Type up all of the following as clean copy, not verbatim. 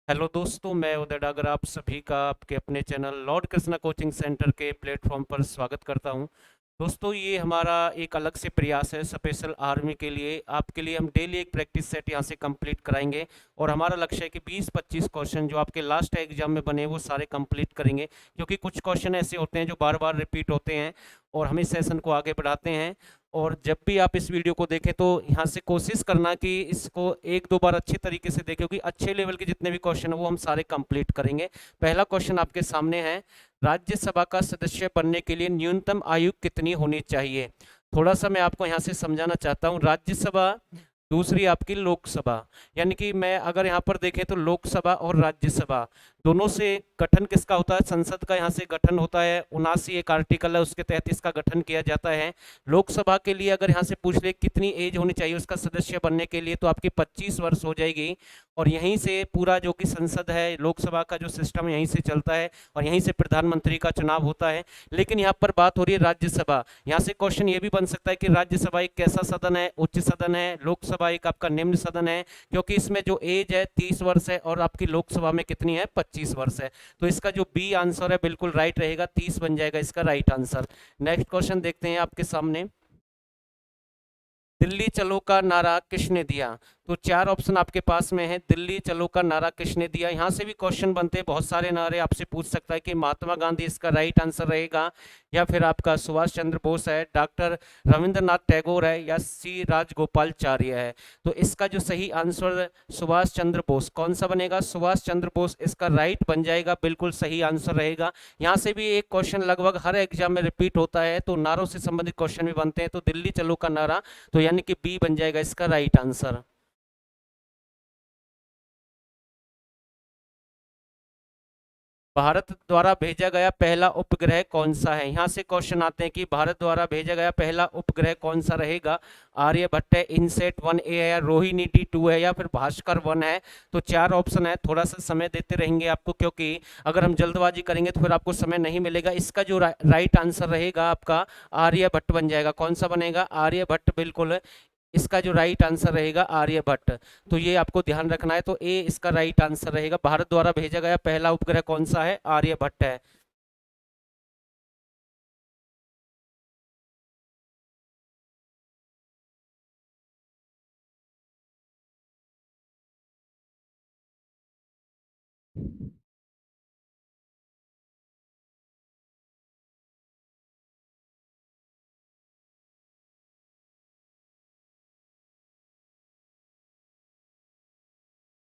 Hello दोस्तों, मैं उदय डागर आप सभी का आपके अपने channel Lord Krishna coaching centre के प्लेटफॉर्म पर स्वागत करता हूं। दोस्तों, ये हमारा एक अलग से प्रयास है स्पेशल आर्मी के लिए। आपके लिए हम डेली एक प्रैक्टिस सेट यहां से कंप्लीट कराएंगे और हमारा लक्ष्य है कि 20-25 क्वेश्चन जो आपके लास्ट एग्जाम में बने वो सारे कंप्लीट करेंगे, क्योंकि कुछ क्वेश्चन ऐसे होते हैं जो बार बार रिपीट होते हैं और हमें सेशन को आगे बढ़ाते हैं। और जब भी आप इस वीडियो को देखें तो यहाँ से कोशिश करना कि इसको एक दो बार अच्छे तरीके से देखें, क्योंकि अच्छे लेवल के जितने भी क्वेश्चन है वो हम सारे कंप्लीट करेंगे। पहला क्वेश्चन आपके सामने है, राज्यसभा का सदस्य बनने के लिए न्यूनतम आयु कितनी होनी चाहिए। थोड़ा सा मैं आपको यहाँ से समझाना चाहता हूँ। राज्यसभा, दूसरी आपकी लोकसभा, यानी कि मैं अगर यहाँ पर देखें तो लोकसभा और राज्यसभा दोनों से गठन किसका होता है, संसद का यहाँ से गठन होता है। 79 एक आर्टिकल है, उसके तहत इसका गठन किया जाता है। लोकसभा के लिए अगर यहाँ से पूछ ले कितनी एज होनी चाहिए उसका सदस्य बनने के लिए, तो आपकी 25 वर्ष हो जाएगी। और यहीं से पूरा जो कि संसद है, लोकसभा का जो सिस्टम यहीं से चलता है और यहीं से प्रधानमंत्री का चुनाव होता है। लेकिन यहाँ पर बात हो रही है राज्यसभा। यहाँ से क्वेश्चन ये भी बन सकता है कि राज्यसभा एक कैसा सदन है, उच्च सदन है, लोकसभा एक आपका निम्न सदन है, क्योंकि इसमें जो एज है 30 वर्ष है और आपकी लोकसभा में कितनी है, 25 वर्ष है। तो इसका जो बी आंसर है बिल्कुल राइट रहेगा, 30 बन जाएगा इसका राइट आंसर। नेक्स्ट क्वेश्चन देखते हैं आपके सामने। दिल्ली चलो का नारा किसने दिया। तो चार ऑप्शन आपके पास में है, दिल्ली चलो का नारा किसने दिया। यहाँ से भी क्वेश्चन बनते हैं, बहुत सारे नारे आपसे पूछ सकता है कि महात्मा गांधी इसका राइट आंसर रहेगा, या फिर आपका सुभाष चंद्र बोस है, डॉक्टर रविंद्रनाथ टैगोर है, या सी राजगोपालचार्य है। तो इसका जो सही आंसर सुभाष चंद्र बोस, कौन सा बनेगा, सुभाष चंद्र बोस इसका राइट बन जाएगा, बिल्कुल सही आंसर रहेगा। यहाँ से भी एक क्वेश्चन लगभग हर एग्जाम में रिपीट होता है, तो नारों से संबंधित क्वेश्चन भी बनते हैं। तो दिल्ली चलो का नारा, तो यानी कि बी बन जाएगा इसका राइट आंसर। भारत द्वारा भेजा गया पहला उपग्रह कौन सा है। यहाँ से क्वेश्चन आते हैं कि भारत द्वारा भेजा गया पहला उपग्रह कौन सा रहेगा। आर्यभट्ट है, इनसेट 1A है, या रोहिणी D2 है, या फिर भास्कर 1 है। तो चार ऑप्शन है, थोड़ा सा समय देते रहेंगे आपको, क्योंकि अगर हम जल्दबाजी करेंगे तो फिर आपको समय नहीं मिलेगा। इसका जो राइट आंसर रहेगा आपका आर्यभट्ट बन जाएगा। कौन सा बनेगा, आर्यभट्ट, बिल्कुल इसका जो राइट आंसर रहेगा आर्यभट्ट। तो ये आपको ध्यान रखना है। तो ए इसका राइट आंसर रहेगा। भारत द्वारा भेजा गया पहला उपग्रह कौन सा है, आर्यभट्ट है।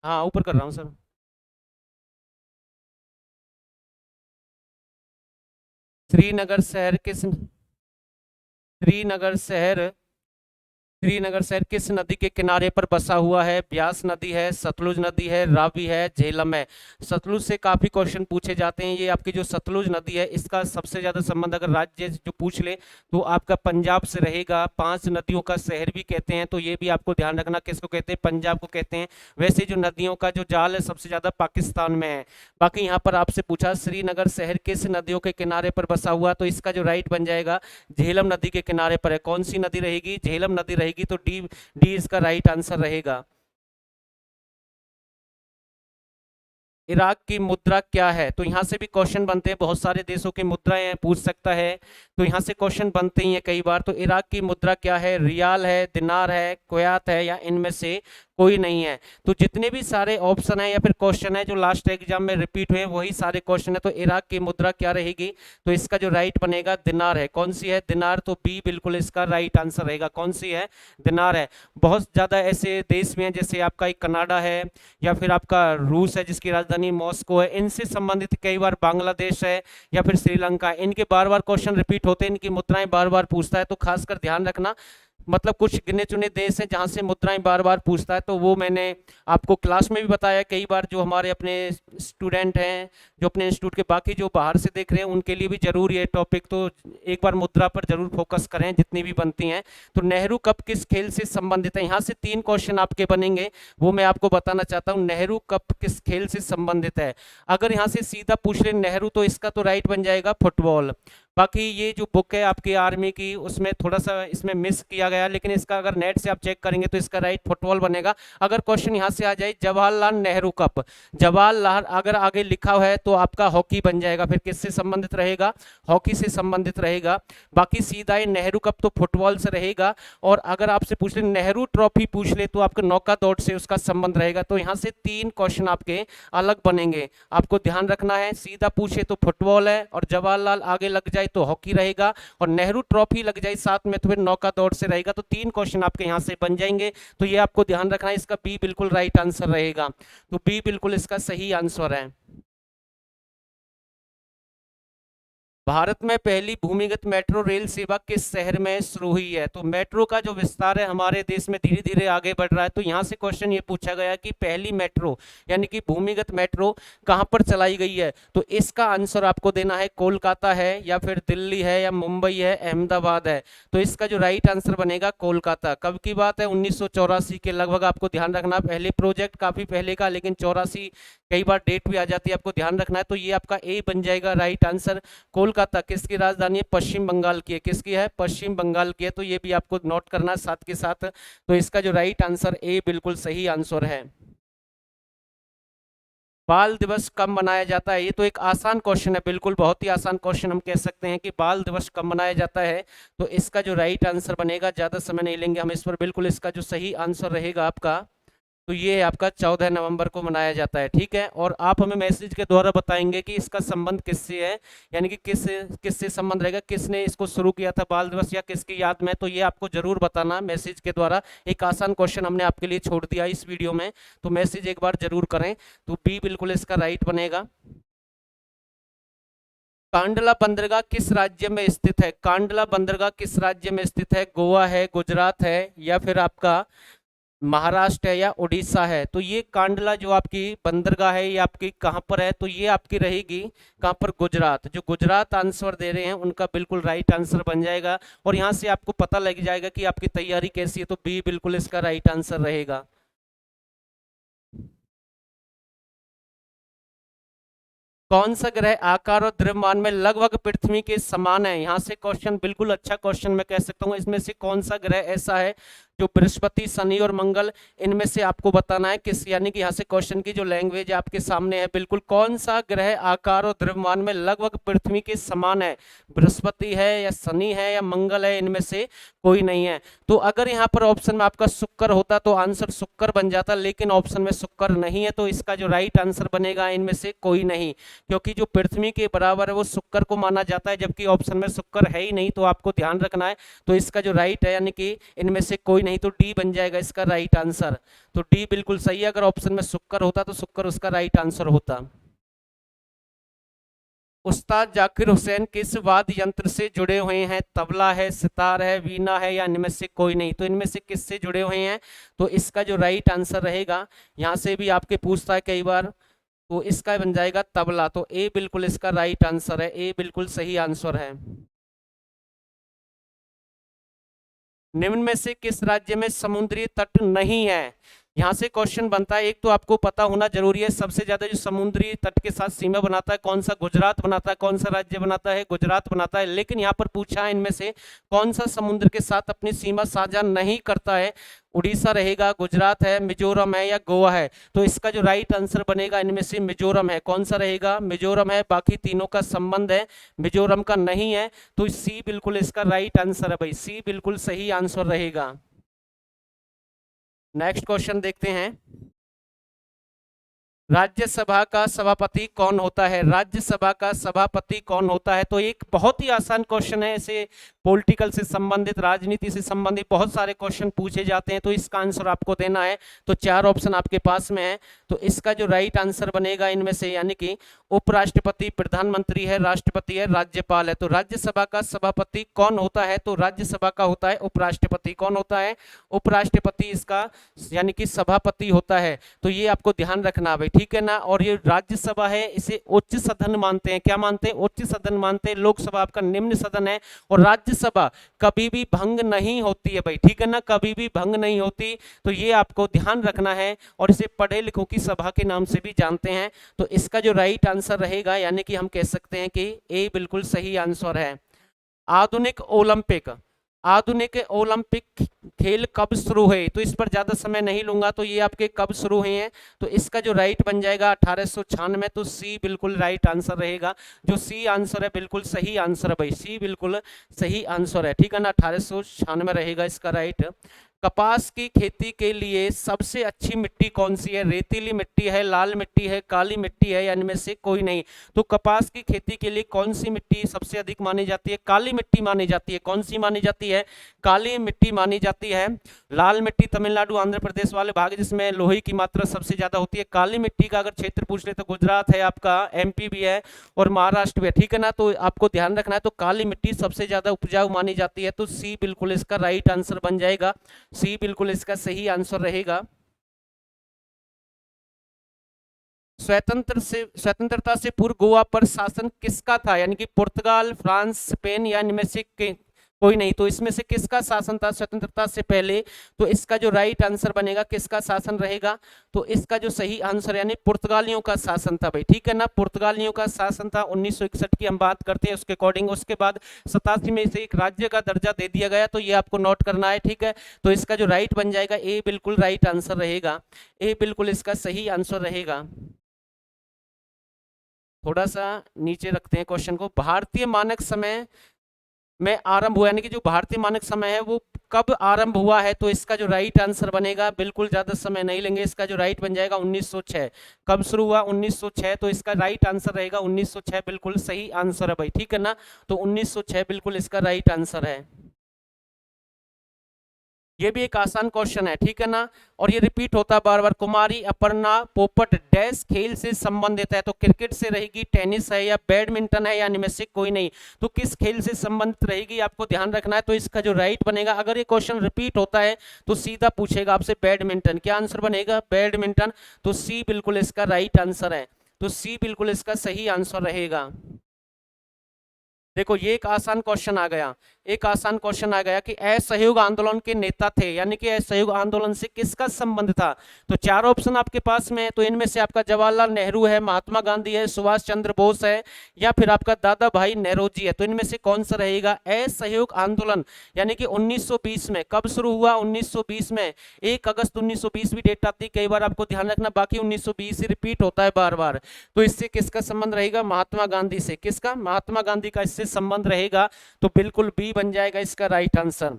हाँ, ऊपर कर रहा हूँ सर। श्रीनगर शहर किस श्रीनगर शहर श्रीनगर शहर किस नदी के किनारे पर बसा हुआ है। ब्यास नदी है, सतलुज नदी है, रावी है, झेलम है। सतलुज से काफी क्वेश्चन पूछे जाते हैं। ये आपकी जो सतलुज नदी है इसका सबसे ज्यादा संबंध अगर राज्य जो पूछ ले तो आपका पंजाब से रहेगा। 5 नदियों का शहर भी कहते हैं, तो ये भी आपको ध्यान रखना, किसको कहते हैं, पंजाब को कहते हैं। वैसे जो नदियों का जो जाल है सबसे ज्यादा पाकिस्तान में है। बाकी यहाँ पर आपसे पूछा श्रीनगर शहर किस नदियों के किनारे पर बसा हुआ, तो इसका जो राइट बन जाएगा झेलम नदी के किनारे पर है। कौन सी नदी रहेगी, झेलम नदी रहेगी। तो डी डी इसका राइट आंसर रहेगा। इराक की मुद्रा क्या है। तो यहाँ से भी क्वेश्चन बनते हैं, बहुत सारे देशों की मुद्राएं हैं, पूछ सकता है। तो यहाँ से क्वेश्चन बनते ही हैं कई बार। तो इराक की मुद्रा क्या है, रियाल है, दिनार है, कुवैत है, या इनमें से कोई नहीं है। तो जितने भी सारे ऑप्शन है या फिर क्वेश्चन है जो लास्ट एग्जाम में रिपीट हुए वही सारे क्वेश्चन है। तो इराक की मुद्रा क्या रहेगी, तो इसका जो राइट बनेगा दिनार है। कौन सी है, दिनार। तो बी बिल्कुल इसका राइट आंसर रहेगा। कौन सी है, दिनार है। बहुत ज्यादा ऐसे देश में है, जैसे आपका एक कनाडा है, या फिर आपका रूस है जिसकी राजधानी मॉस्को है। इनसे संबंधित कई बार बांग्लादेश है या फिर श्रीलंका, इनके बार बार क्वेश्चन रिपीट होते हैं, इनकी मुद्राएं बार बार पूछता है। तो खासकर ध्यान रखना, मतलब कुछ गिने चुने देश हैं जहां से मुद्राएं बार बार पूछता है। तो वो मैंने आपको क्लास में भी बताया कई बार। जो हमारे अपने स्टूडेंट हैं, जो अपने इंस्टीट्यूट के बाकी जो बाहर से देख रहे हैं, उनके लिए भी जरूर ये टॉपिक, तो एक बार मुद्रा पर जरूर फोकस करें जितनी भी बनती हैं। तो नेहरू कप किस खेल से संबंधित है। यहाँ से 3 क्वेश्चन आपके बनेंगे, वो मैं आपको बताना चाहता हूँ। नेहरू कप किस खेल से संबंधित है। अगर यहाँ से सीधा पूछ ले नेहरू, तो इसका तो राइट बन जाएगा फुटबॉल। बाकी ये जो बुक है आपकी आर्मी की, उसमें थोड़ा सा इसमें मिस किया गया, लेकिन इसका अगर नेट से आप चेक करेंगे तो इसका राइट फुटबॉल बनेगा। अगर क्वेश्चन यहाँ से आ जाए जवाहरलाल नेहरू कप, जवाहरलाल अगर आगे लिखा हुआ है तो आपका हॉकी बन जाएगा, फिर किससे संबंधित रहेगा, हॉकी से संबंधित रहेगा। बाकी सीधा ही नेहरू कप तो फुटबॉल से रहेगा। और अगर आपसे पूछ ले नेहरू ट्रॉफी पूछ ले तो आपका नौका दौड़ से उसका संबंध रहेगा। तो यहाँ से 3 क्वेश्चन आपके अलग बनेंगे, आपको ध्यान रखना है। सीधा पूछे तो फुटबॉल है, और जवाहरलाल आगे लग जाए तो हॉकी रहेगा, और नेहरू ट्रॉफी लग जाए साथ में तो फिर नौका दौड़ से रहेगा। तो 3 क्वेश्चन आपके यहाँ से बन जाएंगे। तो ये आपको ध्यान रखना है, इसका बी बिल्कुल राइट आंसर रहेगा। तो बी बिल्कुल इसका सही आंसर है। भारत में पहली भूमिगत मेट्रो रेल सेवा किस शहर में शुरू हुई है? तो मेट्रो का जो विस्तार है हमारे देश में धीरे धीरे आगे बढ़ रहा है। तो यहाँ से क्वेश्चन ये पूछा गया कि पहली मेट्रो यानी कि भूमिगत मेट्रो कहाँ पर चलाई गई है? तो इसका आंसर आपको देना है कोलकाता है, या फिर दिल्ली है, या मुंबई है, अहमदाबाद है। तो इसका जो राइट आंसर बनेगा कोलकाता। कब की बात है? 1984 के लगभग। आपको ध्यान रखना, पहले प्रोजेक्ट काफी पहले का, लेकिन 84 कई बार डेट भी आ जाती है, आपको ध्यान रखना है। तो ये आपका ए बन जाएगा राइट आंसर। कोलकाता किसकी राजधानी है? पश्चिम बंगाल की है। किसकी है? पश्चिम बंगाल की है। तो ये भी आपको नोट करना है साथ के साथ। तो इसका जो राइट आंसर ए बिल्कुल सही आंसर है। बाल दिवस कब मनाया जाता है? ये तो एक आसान क्वेश्चन है, बिल्कुल बहुत ही आसान क्वेश्चन। हम कह सकते हैं कि बाल दिवस कब मनाया जाता है। तो इसका जो राइट आंसर बनेगा, ज्यादा समय नहीं लेंगे हम इस पर, बिल्कुल इसका जो सही आंसर रहेगा आपका, तो ये आपका 14 नवंबर को मनाया जाता है। ठीक है, और आप हमें मैसेज के द्वारा बताएंगे कि इसका संबंध किससे है, यानी कि किससे संबंध रहेगा, किसने इसको शुरू किया था बाल दिवस, या किसकी याद में। तो ये आपको जरूर बताना मैसेज के द्वारा। एक आसान क्वेश्चन हमने आपके लिए छोड़ दिया इस वीडियो में, तो मैसेज एक बार जरूर करें। तो बी बिल्कुल इसका राइट बनेगा। कांडला बंदरगाह किस राज्य में स्थित है? कांडला बंदरगाह किस राज्य में स्थित है? गोवा है, गुजरात है, या फिर आपका महाराष्ट्र है, या उड़ीसा है? तो ये कांडला जो आपकी बंदरगाह है ये आपकी कहाँ पर है? तो ये आपकी रहेगी कहाँ पर? गुजरात। जो गुजरात आंसर दे रहे हैं उनका बिल्कुल राइट आंसर बन जाएगा। और यहाँ से आपको पता लग जाएगा कि आपकी तैयारी कैसी है। तो बी बिल्कुल इसका राइट आंसर रहेगा। कौन सा ग्रह आकार और द्रव्यमान में लगभग पृथ्वी के समान है? यहाँ से क्वेश्चन बिल्कुल अच्छा क्वेश्चन मैं कह सकता हूँ। इसमें से कौन सा ग्रह ऐसा है जो बृहस्पति, शनि और मंगल, इनमें से आपको बताना है किस, यानी कि यहाँ से क्वेश्चन की जो लैंग्वेज आपके सामने है, बिल्कुल कौन सा ग्रह आकार और द्रव्यमान में लगभग पृथ्वी के समान है? बृहस्पति है, या शनि है, या मंगल है, इनमें से कोई नहीं है। तो अगर यहाँ पर ऑप्शन में आपका शुक्र होता तो आंसर शुक्र बन जाता, लेकिन ऑप्शन में शुक्र नहीं है। तो इसका जो राइट आंसर बनेगा इनमें से कोई नहीं, क्योंकि जो पृथ्वी के बराबर है वो शुक्र को माना जाता है, जबकि ऑप्शन में शुक्र है ही नहीं। तो आपको ध्यान रखना है। तो इसका जो राइट है, यानी कि इनमें से कोई नहीं, तो डी बन जाएगा इसका राइट आंसर। तो डी बिल्कुल सही है। अगर ऑप्शन में शुक्र होता तो शुक्र उसका राइट आंसर होता। उस्ताद जाकिर हुसैन किस वाद्य यंत्र से जुड़े हुए हैं? तबला है, सितार है, वीणा है, या इनमें से कोई नहीं? तो इनमें से किससे जुड़े हुए हैं? तो इसका जो राइट आंसर रहेगा, यहाँ से भी आपके पूछता है कई बार, तो इसका बन जाएगा तबला। तो ए बिल्कुल इसका राइट आंसर है। ए बिल्कुल सही आंसर है। निम्न में से किस राज्य में समुद्री तट नहीं है? यहाँ से क्वेश्चन बनता है, एक तो आपको पता होना जरूरी है, सबसे ज्यादा जो समुद्री तट के साथ सीमा बनाता है कौन सा? गुजरात बनाता है। कौन सा राज्य बनाता है? गुजरात बनाता है। लेकिन यहाँ पर पूछा है इनमें से कौन सा समुद्र के साथ अपनी सीमा साझा नहीं करता है? उड़ीसा रहेगा, गुजरात है, मिजोरम है, या गोवा है? तो इसका जो राइट आंसर बनेगा इनमें से मिजोरम है। कौन सा रहेगा? मिजोरम है। बाकी तीनों का संबंध है, मिजोरम का नहीं है। तो सी बिल्कुल इसका राइट आंसर है भाई, सी बिल्कुल सही आंसर रहेगा। नेक्स्ट क्वेश्चन देखते हैं। राज्यसभा का सभापति कौन होता है? राज्यसभा का सभापति कौन होता है? तो एक बहुत ही आसान क्वेश्चन है। ऐसे पॉलिटिकल से संबंधित, राजनीति से संबंधित बहुत सारे क्वेश्चन पूछे जाते हैं, तो इसका आंसर आपको देना है। तो 4 ऑप्शन आपके पास में है। तो इसका जो राइट आंसर बनेगा इनमें से, यानी कि उपराष्ट्रपति, प्रधानमंत्री है, राष्ट्रपति है, राज्यपाल है। तो राज्यसभा का सभापति कौन होता है? तो राज्यसभा का होता है उपराष्ट्रपति। कौन होता है? उपराष्ट्रपति इसका यानी कि सभापति होता है। तो ये आपको ध्यान रखना भाई। ठीक है ना। और ये राज्यसभा है, इसे उच्च सदन मानते हैं। क्या मानते हैं? उच्च सदन मानते हैं। लोकसभा आपका निम्न सदन है। और राज्यसभा कभी भी भंग नहीं होती है भाई, ठीक है ना, कभी भी भंग नहीं होती। तो ये आपको ध्यान रखना है। और इसे पढ़े लिखों की सभा के नाम से भी जानते हैं। तो इसका जो राइट आंसर रहेगा, यानी कि हम कह सकते हैं कि ए बिल्कुल सही आंसर है। आधुनिक ओलंपिक खेल कब शुरू हुए? तो इस पर ज्यादा समय नहीं लूंगा। तो ये आपके कब शुरू हुए हैं? तो इसका जो राइट बन जाएगा 1896। तो सी बिल्कुल राइट आंसर रहेगा। जो सी आंसर है बिल्कुल सही आंसर है भाई, सी बिल्कुल सही आंसर है, ठीक है ना। 1896 रहेगा इसका राइट। कपास की खेती के लिए सबसे अच्छी मिट्टी कौन सी है? रेतीली मिट्टी है, लाल मिट्टी है, काली मिट्टी है, या इनमें से कोई नहीं। तो कपास की खेती के लिए कौन सी मिट्टी सबसे अधिक मानी जाती है? काली मिट्टी मानी जाती है। कौन सी मानी जाती है? काली मिट्टी मानी जाती है। लाल मिट्टी तमिलनाडु आंध्र प्रदेश वाले भाग जिसमें लोहे की मात्रा सबसे ज्यादा होती है। काली मिट्टी का अगर क्षेत्र पूछ ले तो गुजरात है आपका, एमपी भी है और महाराष्ट्र भी है, ठीक है ना। तो आपको ध्यान रखना है। तो काली मिट्टी सबसे ज्यादा उपजाऊ मानी जाती है। तो सी बिल्कुल इसका राइट आंसर बन जाएगा। सी बिल्कुल इसका सही आंसर रहेगा। स्वतंत्रता से पूर्व गोवा पर शासन किसका था? यानी कि पुर्तगाल, फ्रांस, स्पेन, या इनमें से कोई नहीं। तो इसमें से किसका शासन था स्वतंत्रता से पहले? तो इसका जो राइट आंसर बनेगा, किसका शासन रहेगा? तो इसका जो सही आंसर यानी पुर्तगालियों का शासन था भाई, ठीक है ना। पुर्तगालियों का शासन था। 1961 की हम बात करते हैं उसके अकॉर्डिंग। उसके बाद 87 में इसे एक राज्य का दर्जा दे दिया गया। तो ये आपको नोट करना है, ठीक है। तो इसका जो राइट बन जाएगा, ए बिल्कुल राइट आंसर रहेगा। ए बिल्कुल इसका सही आंसर रहेगा। थोड़ा सा नीचे रखते हैं क्वेश्चन को। भारतीय मानक समय में आरंभ हुआ, यानी कि जो भारतीय मानक समय है वो कब आरंभ हुआ है? तो इसका जो राइट आंसर बनेगा, बिल्कुल ज्यादा समय नहीं लेंगे, इसका जो राइट बन जाएगा 1906। कब शुरू हुआ? 1906। तो इसका राइट आंसर रहेगा 1906, बिल्कुल सही आंसर है भाई, ठीक है ना। तो 1906 बिल्कुल इसका राइट आंसर है। ये भी एक आसान क्वेश्चन है, ठीक है ना। और ये रिपीट होता है बार बार। कुमारी अपर्णा पोपट डैश खेल से संबंधित है? तो क्रिकेट से रहेगी, टेनिस है, या बैडमिंटन है, या इनमें से कोई नहीं। तो किस खेल से संबंधित रहेगी आपको ध्यान रखना है। तो इसका जो राइट बनेगा, अगर ये क्वेश्चन रिपीट होता है तो सीधा पूछेगा आपसे बैडमिंटन। क्या आंसर बनेगा? बैडमिंटन। तो सी बिल्कुल इसका राइट आंसर है। तो सी बिल्कुल इसका सही आंसर रहेगा। देखो ये एक आसान क्वेश्चन आ गया। एक आसान क्वेश्चन आ गया कि असहयोग आंदोलन के नेता थे, यानी कि असहयोग आंदोलन से किसका संबंध था? तो चार ऑप्शन आपके पास में है। तो इनमें से आपका जवाहरलाल नेहरू है, महात्मा गांधी है, सुभाष चंद्र बोस है, या फिर आपका दादा भाई नेरोजी है। तो इनमें से कौन सा रहेगा? असहयोग आंदोलन यानी कि 1920 में कब शुरू हुआ? 1920 में 1 अगस्त 1920 भी डेट आती है कई बार, आपको ध्यान रखना। बाकी 1920 ही रिपीट होता है बार बार। तो इससे किसका संबंध रहेगा? महात्मा गांधी से। किसका? महात्मा गांधी का इससे संबंध रहेगा। तो बिल्कुल बी बन जाएगा इसका राइट आंसर।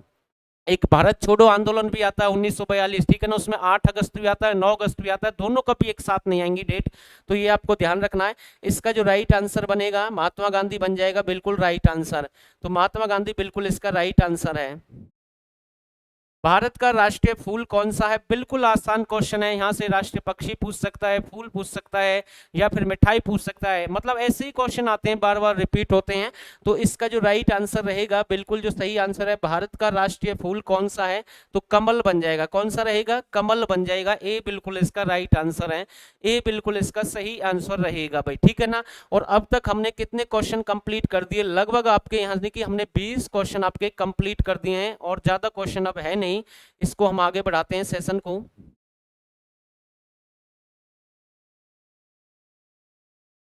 एक भारत छोड़ो आंदोलन भी आता है 1942, ठीक है ना। उसमें 8 अगस्त भी आता है, 9 अगस्त भी आता है, दोनों कभी एक साथ नहीं आएंगी डेट। तो ये आपको ध्यान रखना है। इसका जो राइट आंसर बनेगा महात्मा गांधी बन जाएगा, बिल्कुल राइट आंसर। तो महात्मा गांधी बिल्कुल इसका राइट आंसर है। भारत का राष्ट्रीय फूल कौन सा है? बिल्कुल आसान क्वेश्चन है। यहाँ से राष्ट्रीय पक्षी पूछ सकता है, फूल पूछ सकता है, या फिर मिठाई पूछ सकता है। मतलब ऐसे ही क्वेश्चन आते हैं, बार बार रिपीट होते हैं। तो इसका जो राइट आंसर रहेगा, बिल्कुल जो सही आंसर है, भारत का राष्ट्रीय फूल कौन सा है? तो कमल बन जाएगा। कौन सा रहेगा? कमल बन जाएगा। ए बिल्कुल इसका राइट आंसर है। ए बिल्कुल इसका सही आंसर रहेगा भाई, ठीक है ना। और अब तक हमने कितने क्वेश्चन कंप्लीट कर दिए? लगभग आपके यहाँ से कि हमने 20 क्वेश्चन आपके कंप्लीट कर दिए हैं, और ज्यादा क्वेश्चन अब है नहीं। इसको हम आगे बढ़ाते हैं सेशन को।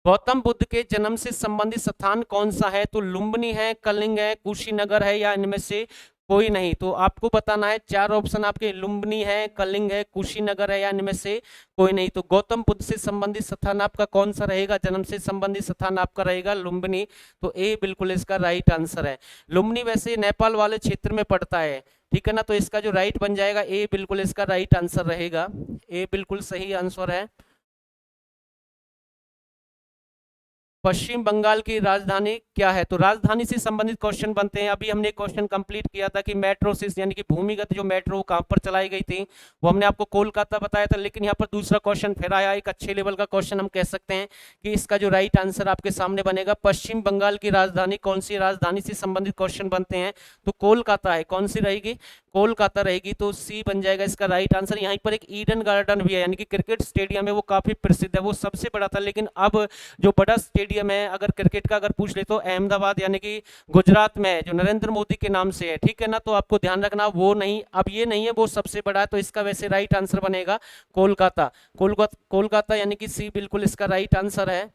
गौतम बुद्ध के जन्म से संबंधित स्थान कौन सा है? तो लुम्बिनी है, कलिंग है, कुशीनगर है, या इनमें से कोई नहीं। तो आपको बताना है। चार ऑप्शन आपके लुम्बिनी है, कलिंग है, कुशीनगर है, या इनमें से कोई नहीं। तो गौतम बुद्ध से संबंधित स्थान आपका कौन सा रहेगा? जन्म से संबंधित स्थान आपका रहेगा लुम्बिनी। तो ए बिल्कुल इसका राइट आंसर है। लुम्बिनी वैसे नेपाल वाले क्षेत्र में पड़ता है, ठीक है ना। तो इसका जो राइट बन जाएगा, ए बिल्कुल इसका राइट आंसर रहेगा। ए बिल्कुल सही आंसर है। पश्चिम बंगाल की राजधानी क्या है? तो राजधानी से संबंधित क्वेश्चन बनते हैं। अभी हमने क्वेश्चन कंप्लीट किया था कि मेट्रो से यानी कि भूमिगत जो मेट्रो कहां पर चलाई गई थी, वो हमने आपको कोलकाता बताया था। लेकिन यहाँ पर दूसरा क्वेश्चन फिर आया, एक अच्छे लेवल का क्वेश्चन हम कह सकते हैं कि इसका जो राइट आंसर आपके सामने बनेगा, पश्चिम बंगाल की राजधानी कौन सी? राजधानी से संबंधित क्वेश्चन बनते हैं। तो कोलकाता है। कौन सी रहेगी? कोलकाता रहेगी, तो सी बन जाएगा इसका राइट आंसर। यहाँ पर एक ईडन गार्डन भी है, यानी कि क्रिकेट स्टेडियम है, वो काफी प्रसिद्ध है, वो सबसे बड़ा था, लेकिन अब जो बड़ा स्टेडियम है अगर क्रिकेट का अगर पूछ ले तो अहमदाबाद यानी कि गुजरात में है, जो नरेंद्र मोदी के नाम से है, ठीक है ना। तो आपको ध्यान रखना वो नहीं, अब ये नहीं है, वो सबसे बड़ा है, तो इसका वैसे राइट आंसर बनेगा कोलकाता। कोलकाता यानी कि सी बिल्कुल इसका राइट आंसर है।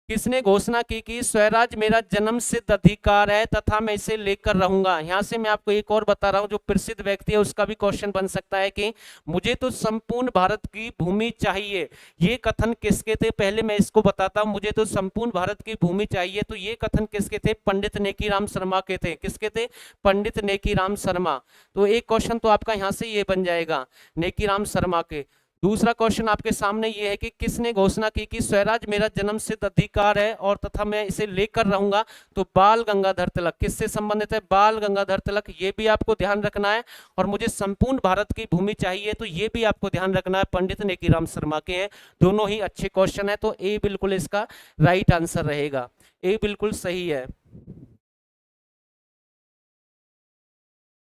किसने घोषणा की कि स्वराज मेरा जन्म सिद्ध अधिकार है तथा मैं इसे लेकर रहूंगा। यहां से मैं आपको एक और बता रहा हूं, जो प्रसिद्ध व्यक्ति है उसका भी क्वेश्चन बन सकता है कि मुझे तो संपूर्ण भारत की भूमि चाहिए। ये कथन किसके थे, पहले मैं इसको बताता हूं। मुझे तो संपूर्ण भारत की भूमि चाहिए, तो ये कथन किसके थे, पंडित नेकीराम शर्मा के थे। किसके थे, पंडित नेकीराम शर्मा। तो एक क्वेश्चन तो आपका यहां से ये बन जाएगा, नेकीराम शर्मा के। दूसरा क्वेश्चन आपके सामने ये है कि किसने घोषणा की कि स्वराज मेरा जन्म सिद्ध अधिकार है और तथा मैं इसे लेकर रहूंगा। तो बाल गंगाधर तिलक। किससे संबंधित है, बाल गंगाधर तिलक, ये भी आपको ध्यान रखना है। और मुझे संपूर्ण भारत की भूमि चाहिए, तो ये भी आपको ध्यान रखना है, पंडित नेकीराम शर्मा के हैं। दोनों ही अच्छे क्वेश्चन है, तो ए बिल्कुल इसका राइट आंसर रहेगा, ए बिल्कुल सही है।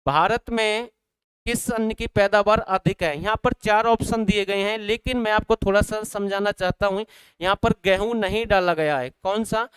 भारत में किस अन्न की पैदावार अधिक है। यहाँ पर चार ऑप्शन दिए गए हैं, लेकिन मैं आपको थोड़ा सा समझाना चाहता हूँ। यहाँ पर गेहूं नहीं डाला गया है। कौन सा,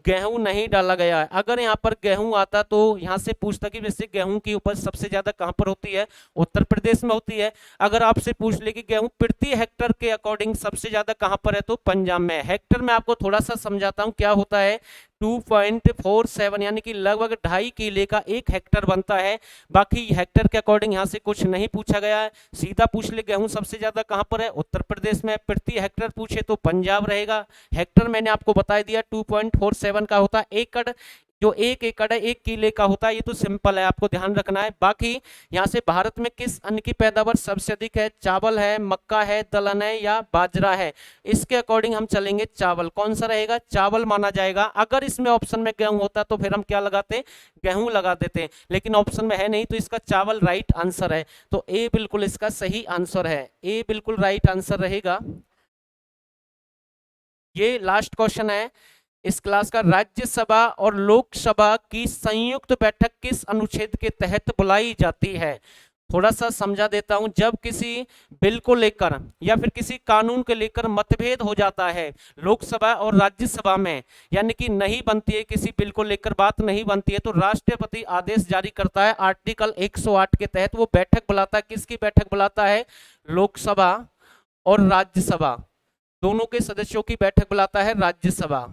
गेहूं नहीं डाला गया है। अगर यहाँ पर गेहूं आता तो यहाँ से पूछता कि वैसे गेहूं की उपज सबसे ज्यादा कहाँ पर होती है, उत्तर प्रदेश में होती है। अगर आपसे पूछ ले कि गेहूं प्रति हेक्टर के अकॉर्डिंग सबसे ज्यादा कहाँ पर है, तो पंजाब में। हेक्टर में आपको थोड़ा सा समझाता हूँ क्या होता है। 2.47 यानी कि लगभग 2.5 किले का एक हेक्टर बनता है। बाकी हेक्टर के अकॉर्डिंग यहाँ से कुछ नहीं पूछा गया है। सीधा पूछ ले गेहूं सबसे ज्यादा कहां पर है, उत्तर प्रदेश में। प्रति हेक्टर पूछे तो पंजाब रहेगा। हेक्टर मैंने आपको बता दिया 2.47 का होता है। एकड़, जो एक एकड़ है 1 किले का होता है, ये तो सिंपल है, आपको ध्यान रखना है। बाकी यहाँ से भारत में किस अन्न की पैदावार सबसे अधिक है, चावल है, मक्का है, दलहन है या बाजरा है। इसके अकॉर्डिंग हम चलेंगे चावल। कौन सा रहेगा, चावल माना जाएगा। अगर इसमें ऑप्शन में गेहूं होता तो फिर हम क्या लगाते, गेहूं लगा देते, लेकिन ऑप्शन में है नहीं, तो इसका चावल राइट आंसर है। तो ए बिल्कुल इसका सही आंसर है, ए बिल्कुल राइट आंसर रहेगा। ये लास्ट क्वेश्चन है इस क्लास का। राज्यसभा और लोकसभा की संयुक्त बैठक किस अनुच्छेद के तहत बुलाई जाती है। थोड़ा सा समझा देता हूं। जब किसी बिल को लेकर या फिर किसी कानून को लेकर मतभेद हो जाता है लोकसभा और राज्यसभा में, यानी कि नहीं बनती है, किसी बिल को लेकर बात नहीं बनती है, तो राष्ट्रपति आदेश जारी करता है आर्टिकल 108 के तहत। वो बैठक बुलाता है, किसकी बैठक बुलाता है, लोकसभा और राज्यसभा दोनों के सदस्यों की बैठक बुलाता है राज्यसभा।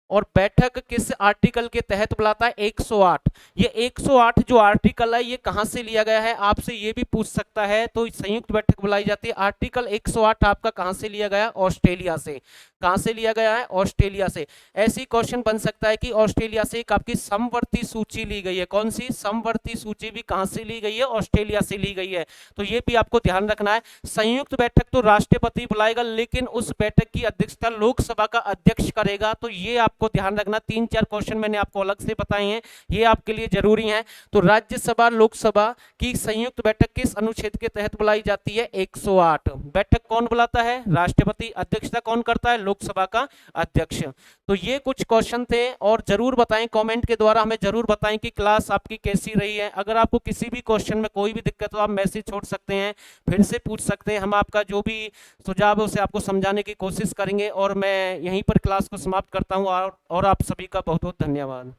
और बैठक किस आर्टिकल के तहत बुलाता है, 108। ये 108 जो आर्टिकल है ये कहां से लिया गया है, आपसे ये भी पूछ सकता है। तो संयुक्त बैठक बुलाई जाती है। आर्टिकल 108 आपका कहां से लिया गया, ऑस्ट्रेलिया से। कहां से लिया गया है, ऑस्ट्रेलिया से। ऐसी क्वेश्चन बन सकता है कि ऑस्ट्रेलिया से एक आपकी समवर्ती सूची ली गई है। कौन सी, समवर्ती सूची भी कहां से ली गई है, ऑस्ट्रेलिया से ली गई है। तो ये भी आपको ध्यान रखना है। संयुक्त बैठक तो राष्ट्रपति बुलाएगा, लेकिन उस बैठक की अध्यक्षता लोकसभा का अध्यक्ष करेगा। तो ये आपको ध्यान रखना। 3-4 क्वेश्चन मैंने आपको अलग से बताए हैं, ये आपके लिए जरूरी है। तो राज्यसभा लोकसभा की संयुक्त बैठक किस अनुच्छेद के तहत बुलाई जाती है, 108। बैठक कौन बुलाता है, राष्ट्रपति। अध्यक्षता कौन करता है, लोकसभा का अध्यक्ष। तो ये कुछ क्वेश्चन थे, और जरूर बताएं, कमेंट के द्वारा हमें जरूर बताएं कि क्लास आपकी कैसी रही है। अगर आपको किसी भी क्वेश्चन में कोई भी दिक्कत हो आप मैसेज छोड़ सकते हैं, फिर से पूछ सकते हैं। हम आपका जो भी सुझाव है उसे आपको समझाने की कोशिश करेंगे। और मैं यहीं पर क्लास को समाप्त करता हूं, और आप सभी का बहुत बहुत धन्यवाद।